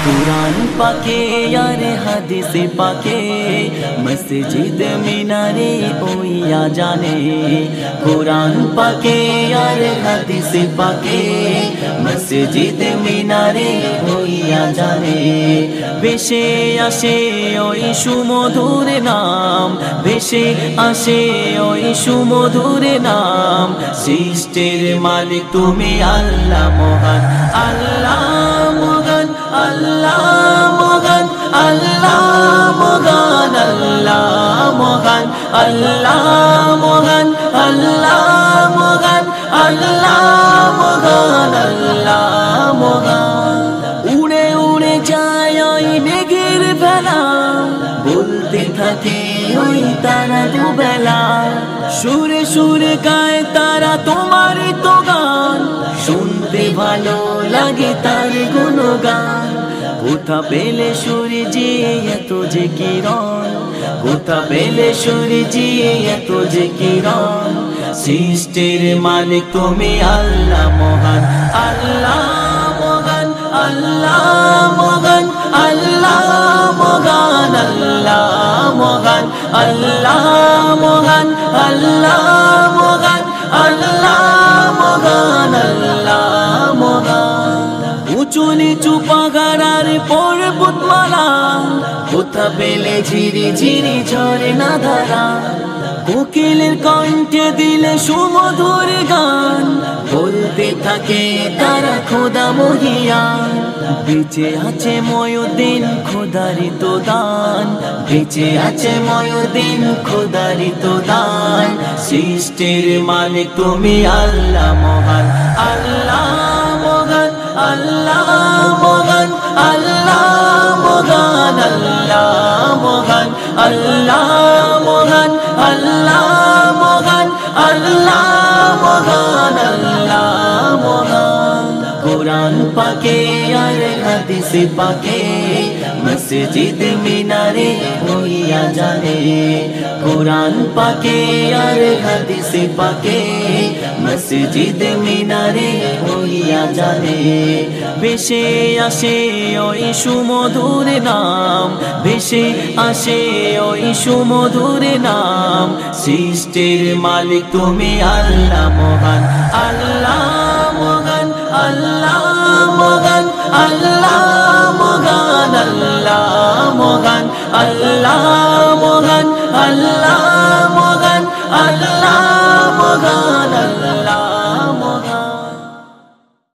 कुरान पाके यार हदीस पाके मस्जिद मिनारे ओया जाने कुरान पाके यार हदीस पाके मस्जिद मिनारे ओया जाने বেশে আসে ওই সুমধুর নাম বেশে আসে ওই সুমধুর নাম সৃষ্টির মালিক তুমি আল্লাহ মহান আল্লাহ মহান আল্লাহ মহান আল্লাহ মহান আল্লাহ মহান আল্লাহ মহান আল্লাহ মহান আল্লাহ মহান আল্লাহ মহান উড়ে উড়ে যায় ওই মেঘের ভেলা বলতে থাকে ওই তারা দুবেলা সুরে সুরে গায় তারা তোমারই তো গান শুনতে ভালো লাগে তার গুণগান কোথা পেলে সূর্যি এত যে কিরণ কোথা পেলে সূর্যি এত যে কিরণ সৃষ্টির মালিক তুমি আল্লাহ মহান আল্লাহ মহান আল্লাহ মহান আল্লাহ মহান আল্লাহ মহান আল্লাহ মহান আল্লাহ মহান আল্লাহ মহান আল্লাহ মহান উঁচু নিচু পাহাড়ের পর্বতমালা কোথা পেলে ঝিরি ঝিরি ঝরনা ধারা কোকিলের কণ্ঠে দিলে সুমধুর গান বলতে থাকে তারা খোদা মহিয়ান বেঁচে আছে ময়ূরদিন খোদারি তো দান বেঁচে আছে ময়ূরদিন খোদারি তো দান সৃষ্টির মালিক তুমি আল্লাহ মহান আল্লাহ মহান আল্লাহ মহান আল্লাহ মহান আল্লাহ মহান আল্লাহ মহান আল্লাহ মহান আল্লাহ মহান আল্লাহ মহান কুরআন পাকে আর হাদিস পাকে মসজিদ মিনারে হইয়া জানে কুরআন পাকে আর হাদিস পাকে মসজিদ মিনারে হইয়া জানে বেশে আসে ওই সুমধুর নাম বেশে আসে ওই সুমধুর নাম সৃষ্টির মালিক তুমি আল্লাহ মহান আল্লাহ মহান আল্লাহ মহান আল্লাহ মহান আল্লাহ মহান আল্লাহ মহান আল্লাহ মহান আল্লাহ মহান